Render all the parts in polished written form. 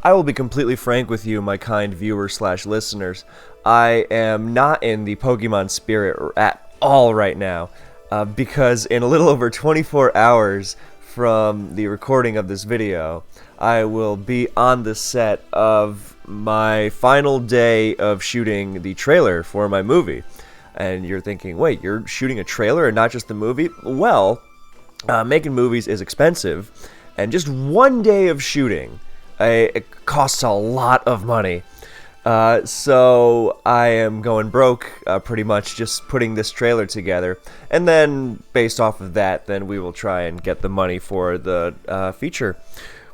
I will be completely frank with you, my kind viewers/listeners. I am not in the Pokemon spirit at all right now, because in a little over 24 hours from the recording of this video, I will be on the set of my final day of shooting the trailer for my movie. And you're thinking, wait, you're shooting a trailer and not just the movie? Well, making movies is expensive, and just one day of shooting, it costs a lot of money. So I am going broke, pretty much just putting this trailer together, and then based off of that, then we will try and get the money for the feature,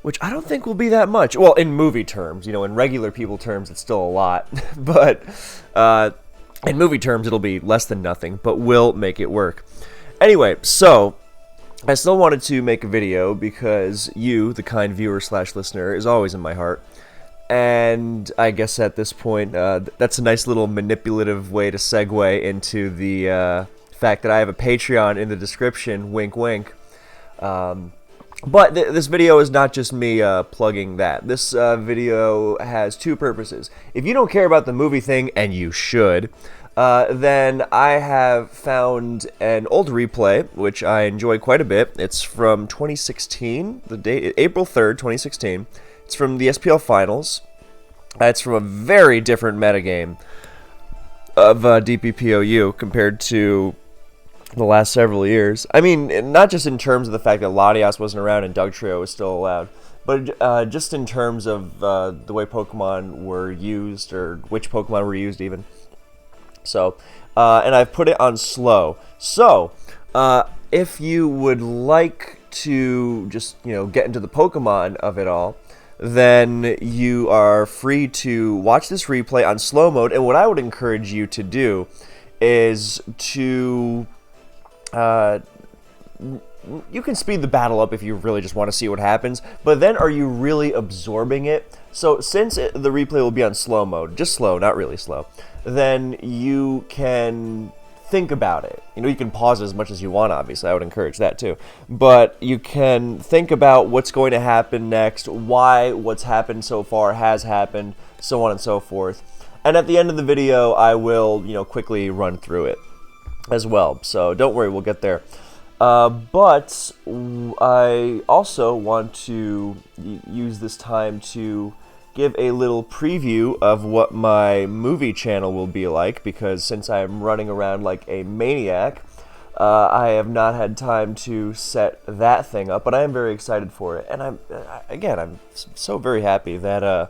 which I don't think will be that much. Well, in movie terms, in regular people terms, it's still a lot, but in movie terms, it'll be less than nothing, but we'll make it work. Anyway, so I still wanted to make a video because you, the kind viewer/listener, is always in my heart. And I guess at this point, that's a nice little manipulative way to segue into the fact that I have a Patreon in the description, wink wink. But this video is not just me plugging that. This video has two purposes. If you don't care about the movie thing, and you should, then I have found an old replay, which I enjoy quite a bit. It's from 2016, the date, April 3rd, 2016. It's from the SPL Finals. It's from a very different metagame of DPP OU compared to the last several years. I mean, not just in terms of the fact that Latias wasn't around and Doug Trio was still allowed, but just in terms of the way Pokemon were used, or which Pokemon were used even. So, and I've put it on slow. So, if you would like to just, get into the Pokemon of it all, then you are free to watch this replay on slow mode. And what I would encourage you to do is to you can speed the battle up if you really just want to see what happens, but then are you really absorbing it? So since the replay will be on slow mode, just slow, not really slow, then you can think about it. You can pause as much as you want, obviously. I would encourage that too. But you can think about what's going to happen next, why what's happened so far has happened, so on and so forth. And at the end of the video, I will, quickly run through it as well. So don't worry, we'll get there. But I also want to use this time to give a little preview of what my movie channel will be like, because since I am running around like a maniac, I have not had time to set that thing up, but I am very excited for it. And I'm so very happy that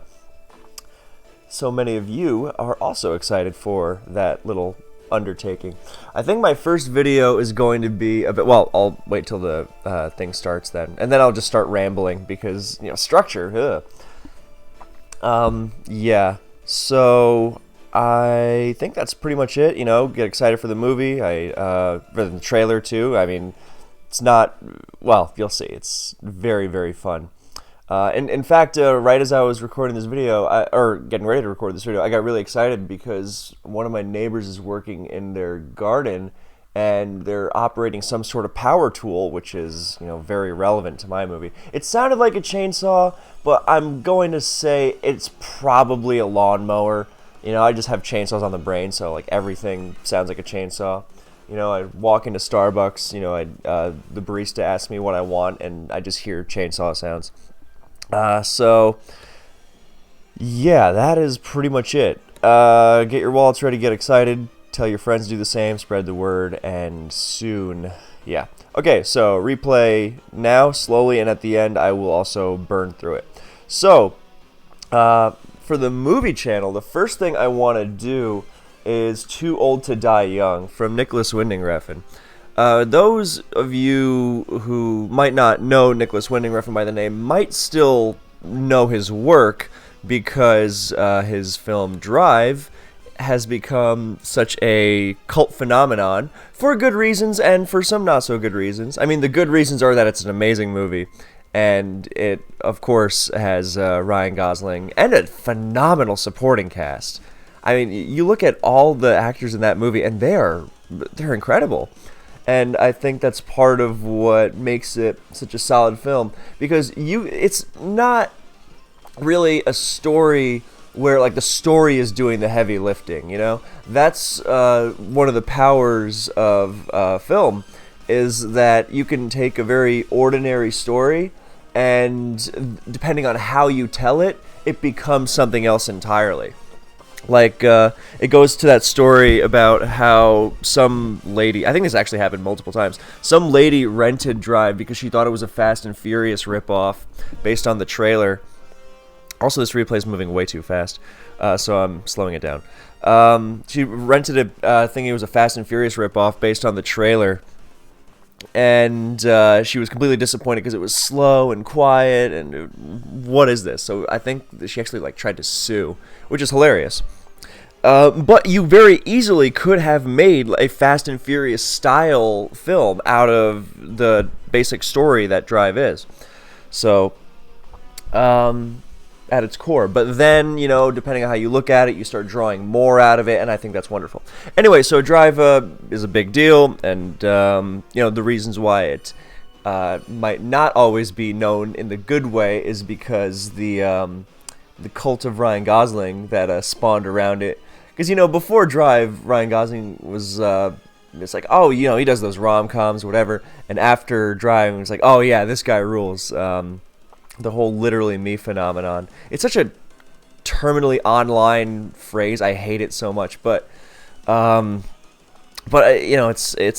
so many of you are also excited for that little undertaking. I think my first video is going to be a bit, well, I'll wait till the thing starts then, and then I'll just start rambling because, structure, yeah, so I think that's pretty much it. Get excited for the movie. For the trailer too. I mean, it's not, well, you'll see. It's very, very fun. And in fact, right as I was recording this video, or getting ready to record this video, I got really excited because one of my neighbors is working in their garden, and they're operating some sort of power tool, which is, very relevant to my movie. It sounded like a chainsaw, but I'm going to say it's probably a lawnmower. I just have chainsaws on the brain, so like everything sounds like a chainsaw. I walk into Starbucks, the barista asks me what I want, and I just hear chainsaw sounds. So, yeah, that is pretty much it. Get your wallets ready, get excited. Tell your friends to do the same, spread the word, and soon, yeah. Okay, so replay now, slowly, and at the end I will also burn through it. So, for the movie channel, the first thing I want to do is Too Old to Die Young from Nicholas Winding Refn. Those of you who might not know Nicholas Winding Refn by the name might still know his work because his film Drive has become such a cult phenomenon for good reasons and for some not so good reasons. I mean, the good reasons are that it's an amazing movie, and it, of course, has Ryan Gosling and a phenomenal supporting cast. I mean, you look at all the actors in that movie, and they're incredible. And I think that's part of what makes it such a solid film, because it's not really a story where like the story is doing the heavy lifting. That's one of the powers of film, is that you can take a very ordinary story, and depending on how you tell it, it becomes something else entirely. Like, it goes to that story about how some lady, I think this actually happened multiple times, some lady rented Drive because she thought it was a Fast and Furious ripoff based on the trailer. Also, this replay is moving way too fast, so I'm slowing it down. She rented it thinking it was a Fast and Furious ripoff based on the trailer, and she was completely disappointed because it was slow and quiet, and what is this? So I think that she actually tried to sue, which is hilarious. But you very easily could have made a Fast and Furious style film out of the basic story that Drive is. So, at its core. But then, depending on how you look at it, you start drawing more out of it, and I think that's wonderful. Anyway, so Drive is a big deal, and, the reasons why it might not always be known in the good way is because the cult of Ryan Gosling that spawned around it. Because, before Drive, Ryan Gosling was... it's like, oh, he does those rom-coms, whatever. And after Drive, it's like, oh, yeah, this guy rules. The whole literally me phenomenon. It's such a terminally online phrase. I hate it so much. But it's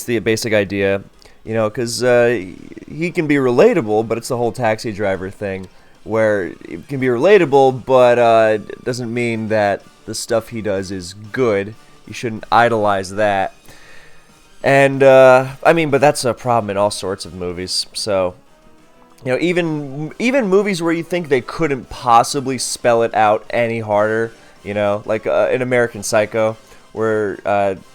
the basic idea, because he can be relatable, but it's the whole taxi driver thing, where it can be relatable, but it doesn't mean that the stuff he does is good. You shouldn't idolize that. And, but that's a problem in all sorts of movies. So, even movies where you think they couldn't possibly spell it out any harder, like in American Psycho, where,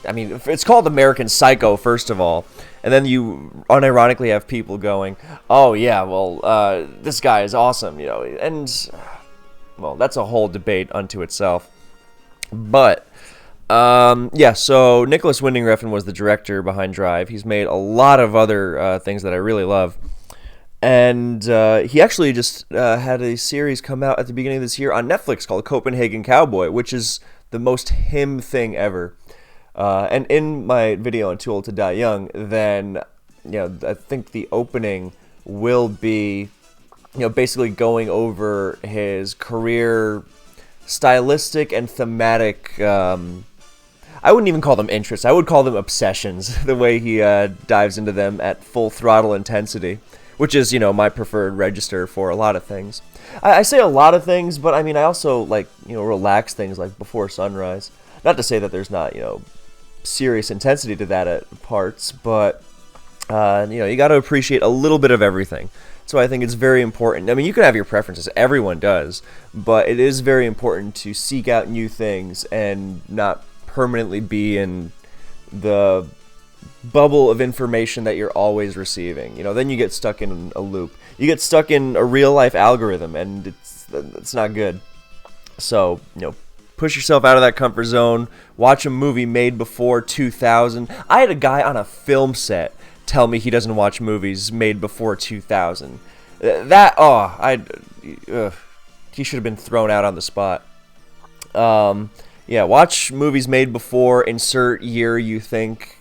it's called American Psycho, first of all, and then you unironically have people going, oh, yeah, well, this guy is awesome, and, well, that's a whole debate unto itself. But, so Nicholas Winding Refn was the director behind Drive. He's made a lot of other things that I really love. And he actually just had a series come out at the beginning of this year on Netflix called Copenhagen Cowboy, which is the most him thing ever. And in my video on Too Old to Die Young, then, I think the opening will be, basically going over his career stylistic and thematic, I wouldn't even call them interests, I would call them obsessions, the way he dives into them at full throttle intensity. Which is, my preferred register for a lot of things. I say a lot of things, but I also like, relaxed things like Before Sunrise. Not to say that there's not, serious intensity to that at parts, but, you got to appreciate a little bit of everything. So I think it's very important. You can have your preferences, everyone does, but it is very important to seek out new things and not permanently be in the bubble of information that you're always receiving. Then you get stuck in a loop. You get stuck in a real life algorithm, and it's not good. So, push yourself out of that comfort zone. Watch a movie made before 2000. I had a guy on a film set tell me he doesn't watch movies made before 2000. He should have been thrown out on the spot. Watch movies made before insert year you think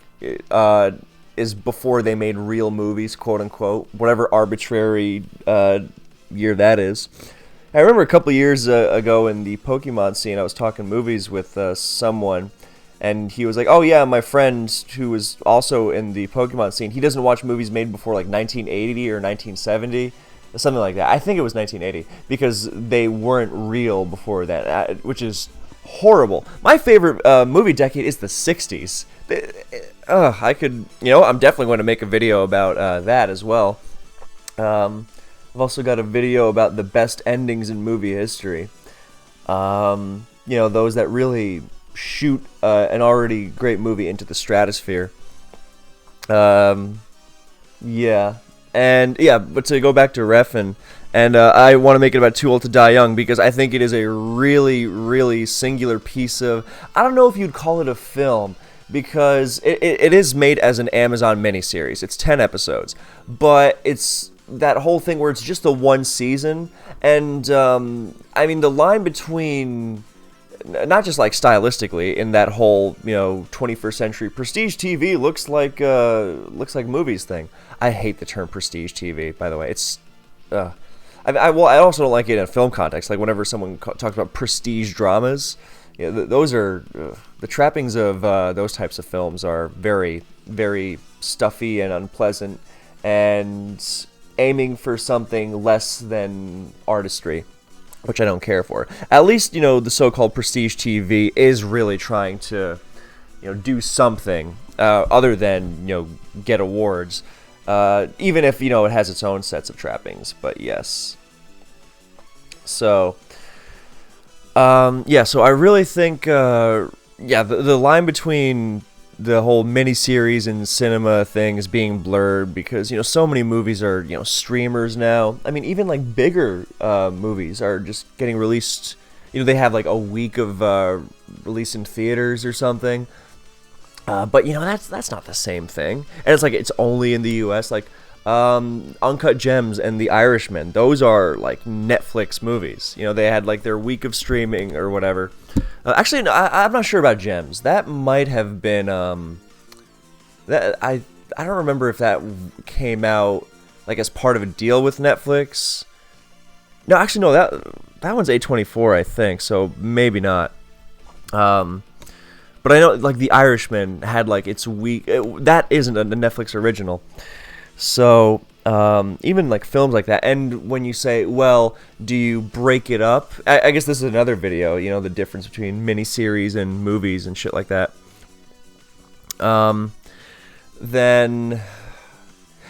is before they made real movies, quote unquote, whatever arbitrary year that is. I remember a couple years ago in the Pokemon scene, I was talking movies with someone, and he was like, oh yeah, my friend who was also in the Pokemon scene, he doesn't watch movies made before 1980 or 1970, something like that. I think it was 1980, because they weren't real before that, which is horrible. My favorite movie decade is the 60s. I could, I'm definitely going to make a video about that as well. I've also got a video about the best endings in movie history. Those that really shoot an already great movie into the stratosphere. But to go back to Refn, and I want to make it about Too Old to Die Young, because I think it is a really, really singular piece of, I don't know if you'd call it a film, because it is made as an Amazon miniseries. It's 10 episodes, but it's that whole thing where it's just the one season, and I mean the line between not just like stylistically in that whole 21st century prestige TV looks like movies thing. I hate the term prestige TV, by the way. It's I also don't like it in a film context. Like whenever someone talks about prestige dramas, those are the trappings of those types of films are very, very stuffy and unpleasant, and aiming for something less than artistry, which I don't care for. At least, the so-called prestige TV is really trying to, do something other than, get awards, even if, it has its own sets of trappings. But yes. So, so I really think, the line between the whole miniseries and cinema thing is being blurred because, so many movies are, streamers now. I mean, even like bigger movies are just getting released. They have like a week of release in theaters or something. But that's not the same thing. And it's like it's only in the U.S. Like Uncut Gems and The Irishman. Those are like Netflix movies. They had like their week of streaming or whatever. Actually, no, I'm not sure about Gems. That might have been that I don't remember if that came out like as part of a deal with Netflix. No, actually, no. That one's A24, I think. So maybe not. But I know like The Irishman had like its week. That isn't a Netflix original. So even like films like that, and when you say, well, do you break it up? I guess this is another video, the difference between miniseries and movies and shit like that. Then,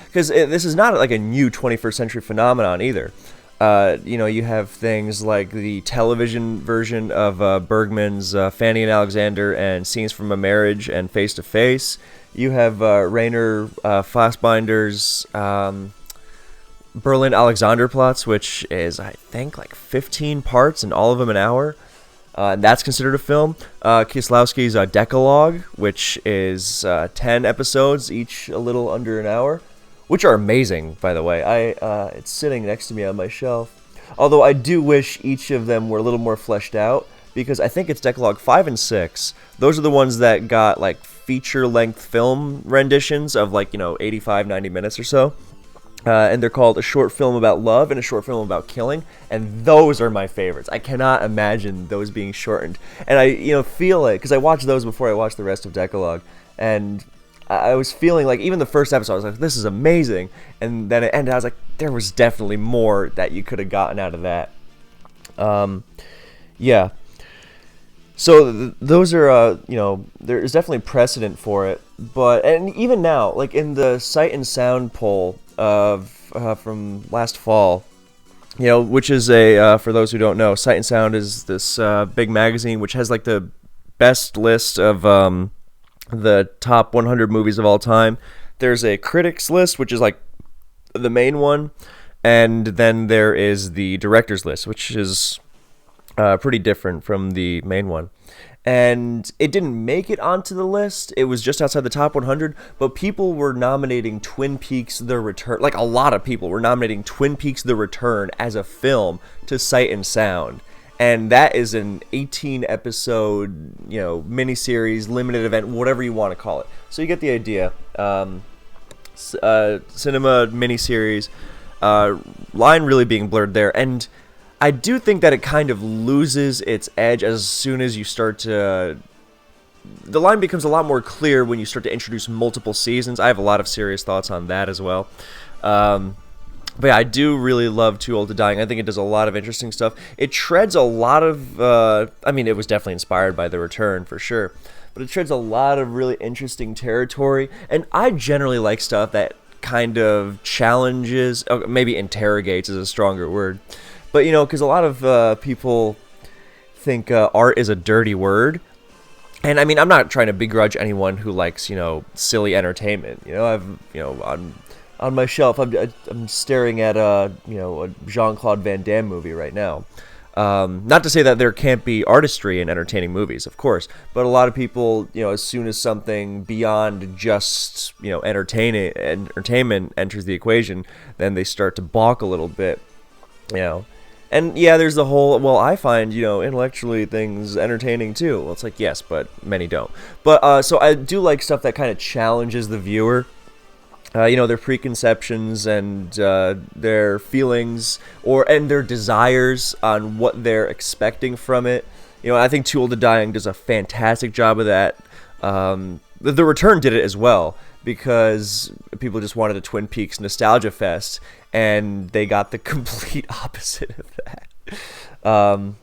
because this is not like a new 21st century phenomenon either. You have things like the television version of Bergman's Fanny and Alexander and Scenes from a Marriage and Face to Face. You have Rainer Fassbinder's Berlin Alexanderplatz, which is, I think, like 15 parts and all of them an hour. And that's considered a film. Kieslowski's Decalogue, which is 10 episodes, each a little under an hour, which are amazing, by the way. It's sitting next to me on my shelf. Although I do wish each of them were a little more fleshed out, because I think it's Decalogue 5 and 6. Those are the ones that got like feature-length film renditions of like 85, 90 minutes or so. And they're called A Short Film About Love and A Short Film About Killing, and those are my favorites. I cannot imagine those being shortened. And I feel it, because I watched those before I watched the rest of Decalogue, and I was feeling like, even the first episode, I was like, this is amazing, and then it ended, I was like, there was definitely more that you could have gotten out of that. Yeah. So those are, there's definitely precedent for it, and even now, like in the Sight and Sound poll from last fall, which is for those who don't know, Sight and Sound is this big magazine which has like the best list of the top 100 movies of all time. There's a critics list, which is like the main one, and then there is the directors list, which is pretty different from the main one. And it didn't make it onto the list. It was just outside the top 100, but people were nominating Twin Peaks The Return. Like, a lot of people were nominating Twin Peaks The Return as a film to Sight and Sound. And that is an 18-episode, miniseries, limited event, whatever you want to call it. So you get the idea. Cinema miniseries, line really being blurred there. And I do think that it kind of loses its edge as soon as you start to... The line becomes a lot more clear when you start to introduce multiple seasons. I have a lot of serious thoughts on that as well. But yeah, I do really love Too Old to Die. I think it does a lot of interesting stuff. It treads a lot of... it was definitely inspired by The Return, for sure. But it treads a lot of really interesting territory. And I generally like stuff that kind of challenges... maybe interrogates is a stronger word. But, because a lot of people think art is a dirty word. And, I'm not trying to begrudge anyone who likes, silly entertainment. On my shelf, I'm staring at a Jean-Claude Van Damme movie right now. Not to say that there can't be artistry in entertaining movies, of course, but a lot of people, as soon as something beyond just, entertainment enters the equation, then they start to balk a little bit, And yeah, there's the whole, well, I find, intellectually things entertaining too. Well, it's like, yes, but many don't. But, so I do like stuff that kind of challenges the viewer. Their preconceptions and their feelings and their desires on what they're expecting from it. I think Too Old to Die Young does a fantastic job of that. The Return did it as well, because people just wanted a Twin Peaks nostalgia fest, and they got the complete opposite of that.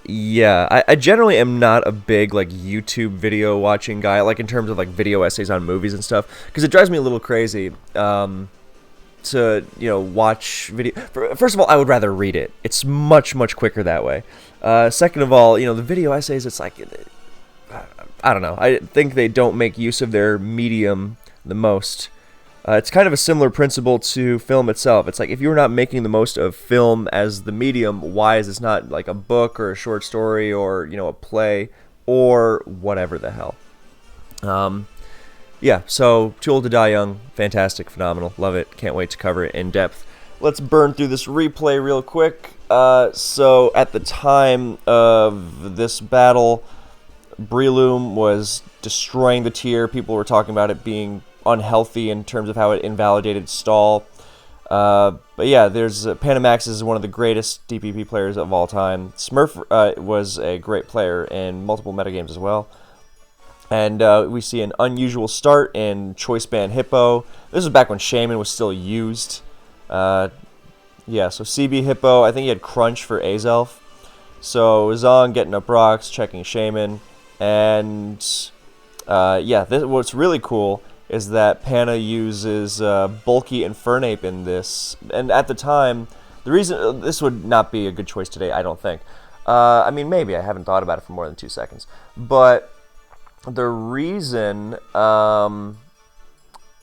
Yeah, I generally am not a big YouTube video watching guy, in terms of video essays on movies and stuff, because it drives me a little crazy to watch video. First of all, I would rather read it. It's much quicker that way. Second of all, the video essays, it's like, I don't know. I think they don't make use of their medium the most. It's kind of a similar principle to film itself. It's like, if you're not making the most of film as the medium, why is this not like a book or a short story or, a play or whatever the hell? Yeah, so Too Old to Die Young, fantastic, phenomenal, love it, can't wait to cover it in depth. Let's burn through this replay real quick. So at the time of this battle, Breloom was destroying the tier. People were talking about it being unhealthy in terms of how it invalidated Stall. But yeah, there's Panamaxis is one of the greatest DPP players of all time. Smurf was a great player in multiple metagames as well. And we see an unusual start in Choice Band Hippo. This was back when Shaman was still used. Yeah, so CB Hippo, I think he had Crunch for Azelf. So Zong getting up rocks, checking Shaman. And yeah, what's really cool is that Pana uses bulky Infernape in this. And at the time, the reason this would not be a good choice today, I don't think. I mean, maybe. I haven't thought about it for more than 2 seconds. But the reason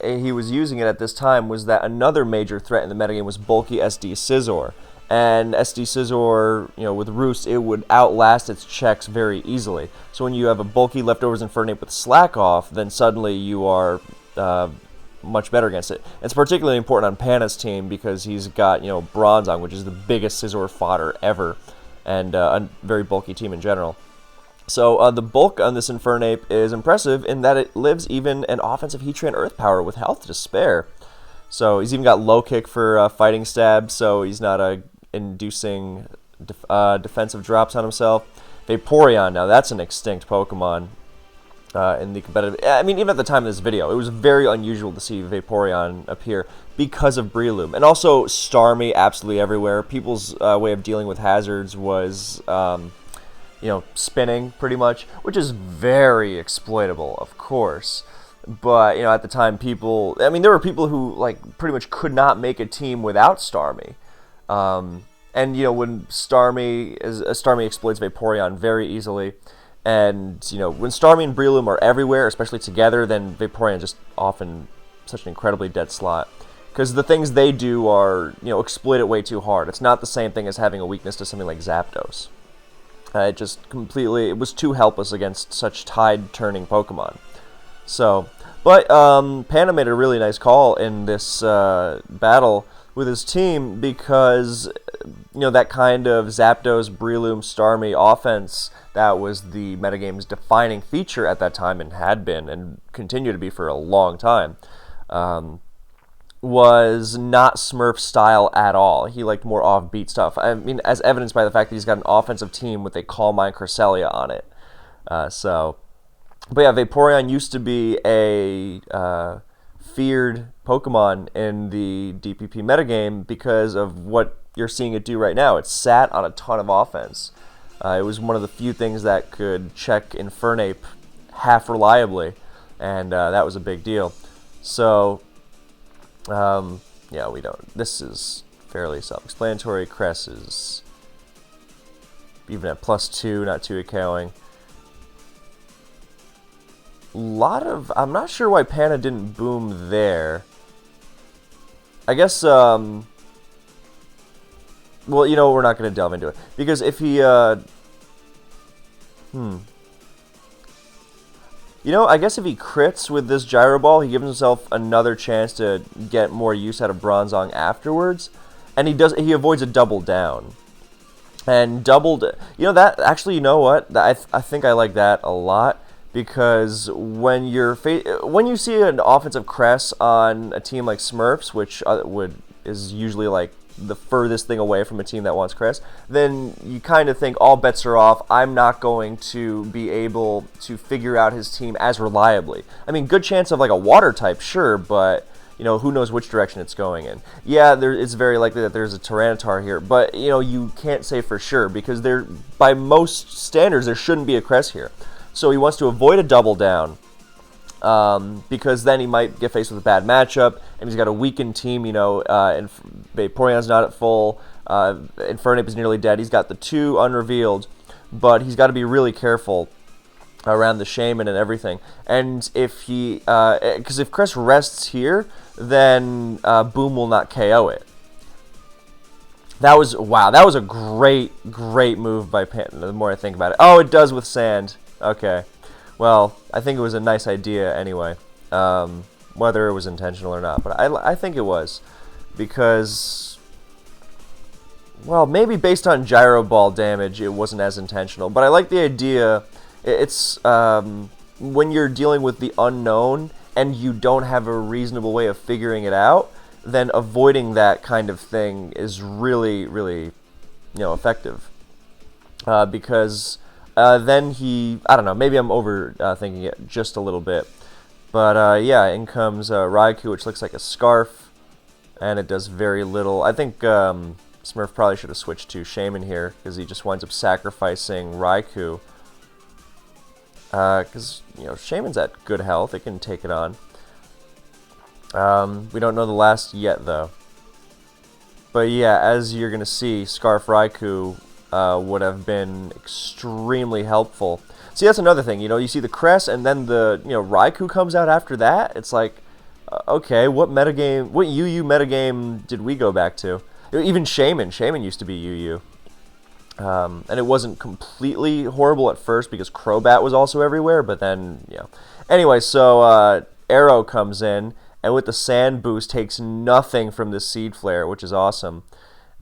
he was using it at this time was that another major threat in the metagame was bulky SD Scizor. And SD Scizor, with Roost, it would outlast its checks very easily. So when you have a bulky Leftovers Infernape with Slack off, then suddenly you are much better against it. It's particularly important on Pana's team because he's got, Bronzong, which is the biggest Scizor fodder ever, and a very bulky team in general. So the bulk on this Infernape is impressive in that it lives even an offensive Heatran Earth Power with health to spare. So he's even got low kick for Fighting Stab, so he's not inducing defensive drops on himself. Vaporeon, now that's an extinct Pokemon in the competitive. I mean, even at the time of this video, it was very unusual to see Vaporeon appear because of Breloom. And also Starmie absolutely everywhere. People's way of dealing with hazards was, spinning pretty much, which is very exploitable, of course. But, at the time, there were people who, pretty much could not make a team without Starmie. And, when Starmie exploits Vaporeon very easily, and, when Starmie and Breloom are everywhere, especially together, then Vaporeon just often such an incredibly dead slot. Because the things they do are, exploit it way too hard. It's not the same thing as having a weakness to something like Zapdos. It was too helpless against such tide-turning Pokemon. So, but Pana made a really nice call in this battle with his team because, that kind of Zapdos, Breloom, Starmie offense that was the metagame's defining feature at that time and had been and continue to be for a long time, was not Smurf style at all. He liked more offbeat stuff. I mean, as evidenced by the fact that he's got an offensive team with a Calm Mind Cresselia on it. But yeah, Vaporeon used to be a feared Pokemon in the DPP metagame because of what you're seeing it do right now. It sat on a ton of offense. It was one of the few things that could check Infernape half reliably, and that was a big deal. So, yeah, this is fairly self-explanatory. Cress is even at +2, not too KOing. I'm not sure why Pana didn't boom there. I guess, Well, you know, we're not going to delve into it. Because if he, You know, I guess if he crits with this Gyro Ball, he gives himself another chance to get more use out of Bronzong afterwards. And he avoids a double down. And doubled, you know, that, actually, you know what? I think I like that a lot. Because when you see an offensive Cress on a team like Smurfs, which is usually like the furthest thing away from a team that wants Cress, then you kind of think all bets are off. I'm not going to be able to figure out his team as reliably. I mean, good chance of like a water type, sure, but you know, who knows which direction it's going in. Yeah, it's very likely that there's a Tyranitar here, but you know, you can't say for sure because by most standards there shouldn't be a Cress here. So he wants to avoid a double down because then he might get faced with a bad matchup, and he's got a weakened team, you know, and Vaporeon's not at full, Infernape is nearly dead. He's got the 2 unrevealed, but he's got to be really careful around the Shaman and everything. And if he, because if Cress rests here, then Boom will not KO it. That was, wow, that was a great move by Pan, the more I think about it. Oh, it does with Sand. Okay, well, I think it was a nice idea anyway, whether it was intentional or not, but I think it was, because, well, maybe based on Gyro Ball damage, it wasn't as intentional, but I like the idea. It's, when you're dealing with the unknown, and you don't have a reasonable way of figuring it out, then avoiding that kind of thing is really, you know, effective, because then I don't know, maybe I'm overthinking it just a little bit. But yeah, in comes Raikou, which looks like a Scarf, and it does very little. I think Smurf probably should have switched to Shaman here, because he just winds up sacrificing Raikou. Because, you know, Shaman's at good health, it can take it on. We don't know the last yet, though. But yeah, as you're going to see, Scarf Raikou would have been extremely helpful. See, that's another thing, you know, you see the Cress and then the, you know, Raikou comes out after that. It's like, okay, what UU metagame did we go back to? Even Shaman used to be UU. And it wasn't completely horrible at first because Crobat was also everywhere, but then, you know. Anyway, so Arrow comes in, and with the Sand boost takes nothing from the Seed Flare, which is awesome.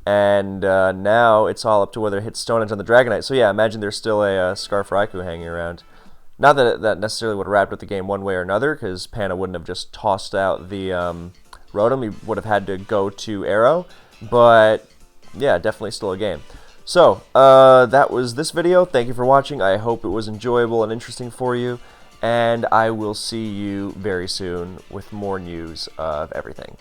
And now it's all up to whether it hits Stone Edge on the Dragonite. So yeah, imagine there's still a Scarf Raikou hanging around. Not that that necessarily would have wrapped up the game one way or another, because Pana wouldn't have just tossed out the Rotom. He would have had to go to Arrow. But yeah, definitely still a game. So, that was this video. Thank you for watching. I hope it was enjoyable and interesting for you. And I will see you very soon with more news of everything.